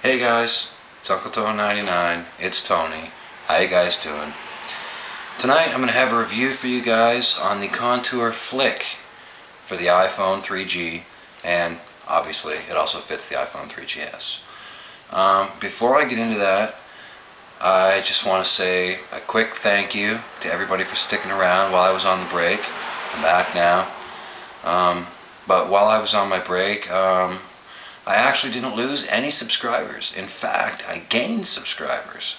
Hey guys, it's Uncle Tone 99. It's Tony. How you guys doing? Tonight I'm going to have a review for you guys on the Contour Flick for the iPhone 3G, and obviously it also fits the iPhone 3GS. Before I get into that, I just want to say a quick thank you to everybody for sticking around while I was on the break. I'm back now. But while I was on my break, I actually didn't lose any subscribers. In fact, I gained subscribers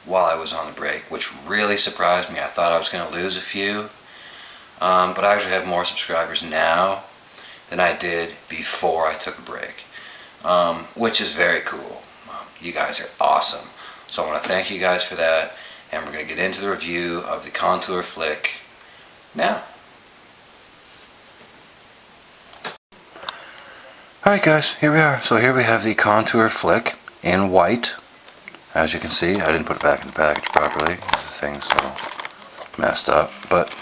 while I was on the break, which really surprised me. I thought I was going to lose a few, but I actually have more subscribers now than I did before I took a break, which is very cool. You guys are awesome. So I want to thank you guys for that, and we're going to get into the review of the Contour Flick now. Alright guys, here we are. So here we have the Contour Flick in white. As you can see, I didn't put it back in the package properly. The thing's a little messed up. But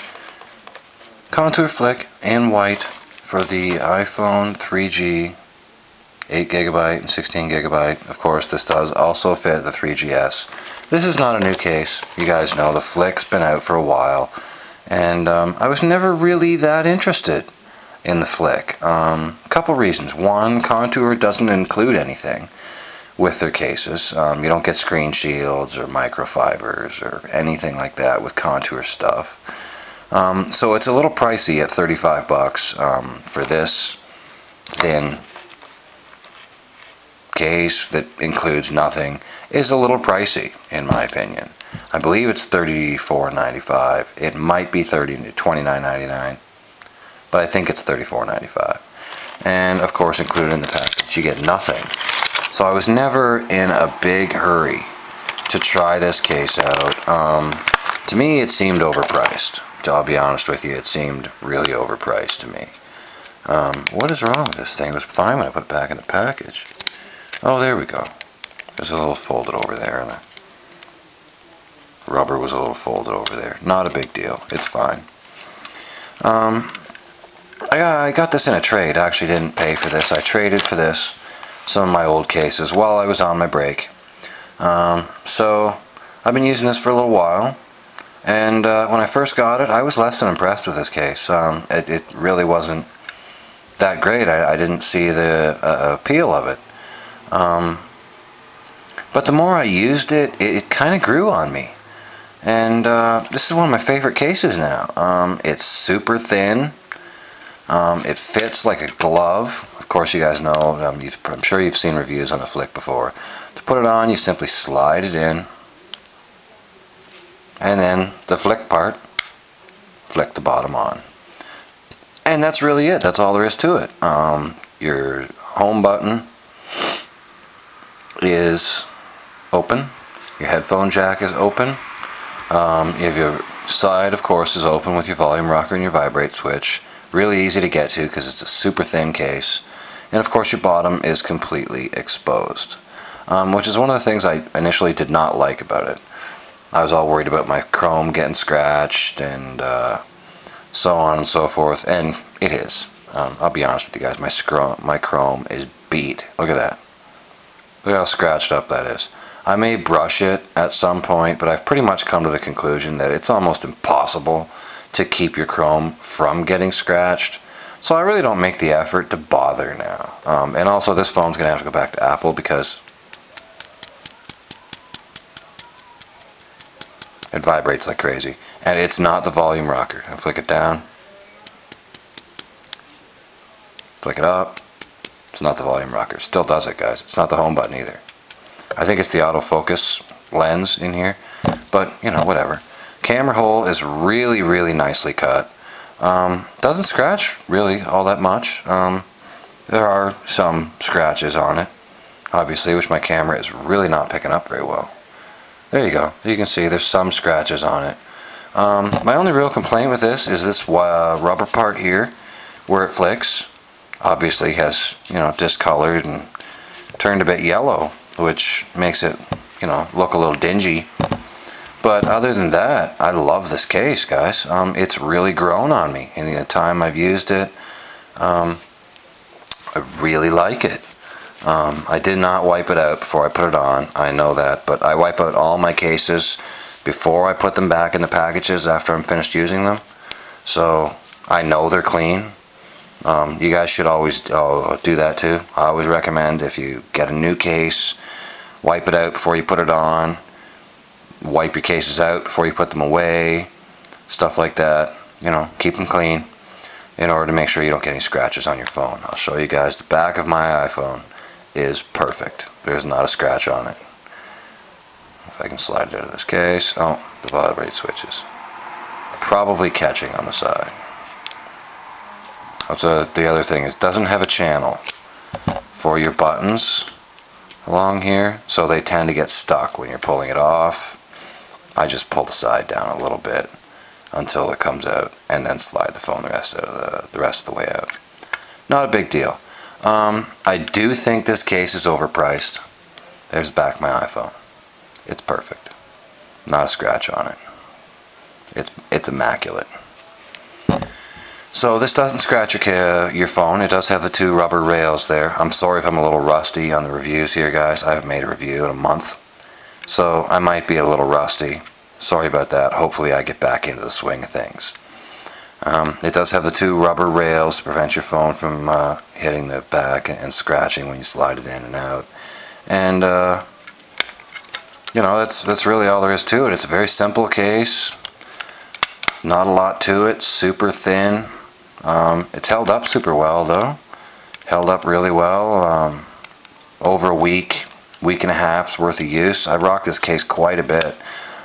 Contour Flick in white for the iPhone 3G, 8GB and 16GB. Of course, this does also fit the 3GS. This is not a new case. You guys know the Flick's been out for a while. And I was never really that interested in the Flick. Couple reasons. One, Contour doesn't include anything with their cases. You don't get screen shields or microfibers or anything like that with Contour stuff. So it's a little pricey at 35 bucks for this thin case that includes nothing. Is a little pricey in my opinion. I believe it's $34.95. It might be $29.99. But I think it's $34.95. And of course, included in the package, you get nothing. So I was never in a big hurry to try this case out. To me, it seemed overpriced. I'll be honest with you, it seemed really overpriced to me. What is wrong with this thing? It was fine when I put it back in the package. Oh, there we go. There's a little folded over there, and the rubber was a little folded over there. Not a big deal. It's fine. I got this in a trade. I actually didn't pay for this. I traded for this, some of my old cases, while I was on my break. So I've been using this for a little while, and when I first got it, I was less than impressed with this case. It really wasn't that great. I didn't see the appeal of it. But the more I used it, it kind of grew on me. And this is one of my favorite cases now. It's super thin. It fits like a glove. Of course, you guys know, I'm sure you've seen reviews on the Flick before. To put it on, you simply slide it in, and then the Flick part, flick the bottom on. And that's really it. That's all there is to it. Your home button is open. Your headphone jack is open. You have your side, of course, is open with your volume rocker and your vibrate switch. Really easy to get to because it's a super thin case. And of course your bottom is completely exposed, which is one of the things I initially did not like about it. I was all worried about my chrome getting scratched and so on and so forth, and it is. I'll be honest with you guys, my chrome is beat. Look at that. Look how scratched up that is. I may brush it at some point, but I've pretty much come to the conclusion that it's almost impossible to keep your chrome from getting scratched. So I really don't make the effort to bother now. And also this phone's going to have to go back to Apple because it vibrates like crazy. And it's not the volume rocker. I flick it down, flick it up. It's not the volume rocker. Still does it, guys. It's not the home button either. I think it's the autofocus lens in here, but you know, whatever. Camera hole is really, really nicely cut. Doesn't scratch really all that much. There are some scratches on it, obviously, which my camera is really not picking up very well. There you go. You can see there's some scratches on it. My only real complaint with this is this rubber part here, where it flicks. Obviously has, you know, discolored and turned a bit yellow, which makes it, you know, look a little dingy. But other than that, I love this case, guys. It's really grown on me in the time I've used it. I really like it. I did not wipe it out before I put it on, I know that, but I wipe out all my cases before I put them back in the packages after I'm finished using them, so I know they're clean. You guys should always do that too. I always recommend, if you get a new case, wipe it out before you put it on, wipe your cases out before you put them away, stuff like that. You know, keep them clean in order to make sure you don't get any scratches on your phone. I'll show you guys the back of my iPhone is perfect. There's not a scratch on it. If I can slide it out of this case. Oh, the vibrate switches. Probably catching on the side. That's the other thing, is it doesn't have a channel for your buttons along here, so they tend to get stuck when you're pulling it off. I just pull the side down a little bit until it comes out, and then slide the phone the rest of the way out. Not a big deal. I do think this case is overpriced. There's the back of my iPhone. It's perfect. Not a scratch on it. It's immaculate. So this doesn't scratch your phone. It does have the 2 rubber rails there. I'm sorry if I'm a little rusty on the reviews here, guys. I haven't made a review in a month, so I might be a little rusty. Sorry about that. Hopefully I get back into the swing of things. It does have the 2 rubber rails to prevent your phone from hitting the back and scratching when you slide it in and out. And you know, that's really all there is to it. It's a very simple case. Not a lot to it. Super thin. It's held up super well though. Held up really well. Over a week and a half's worth of use. I rocked this case quite a bit.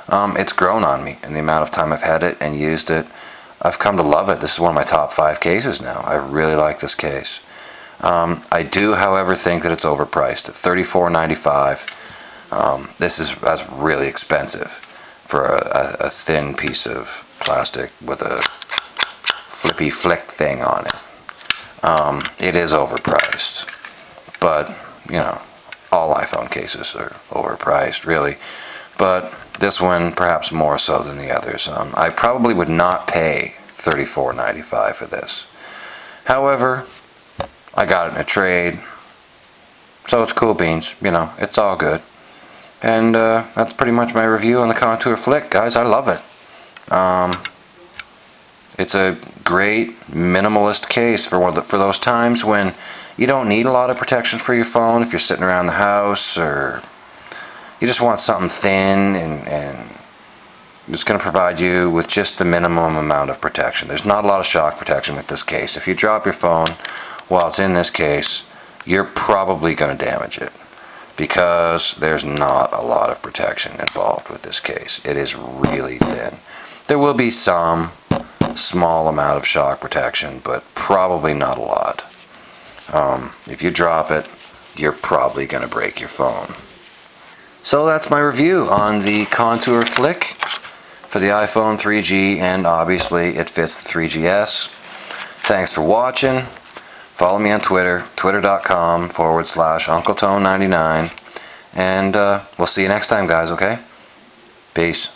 It's grown on me in the amount of time I've had it and used it. I've come to love it. This is one of my top 5 cases now. I really like this case. I do, however, think that it's overpriced at $34.95. This is really expensive for a thin piece of plastic with a flippy flick thing on it. It is overpriced, but you know, all iPhone cases are overpriced really, but this one perhaps more so than the others. I probably would not pay $34.95 for this. However, I got it in a trade, so it's cool beans. You know, it's all good. And that's pretty much my review on the Contour Flick, guys. I love it. It's a great minimalist case for those times when you don't need a lot of protection for your phone. If you're sitting around the house, or you just want something thin and it's going to provide you with just the minimum amount of protection. There's not a lot of shock protection with this case. If you drop your phone while it's in this case, you're probably going to damage it, because there's not a lot of protection involved with this case. It is really thin. There will be some small amount of shock protection, but probably not a lot. If you drop it, you're probably going to break your phone. So that's my review on the Contour Flick for the iPhone 3G, and obviously it fits the 3GS. Thanks for watching. Follow me on Twitter, twitter.com/UncleTone99. And we'll see you next time, guys, okay? Peace.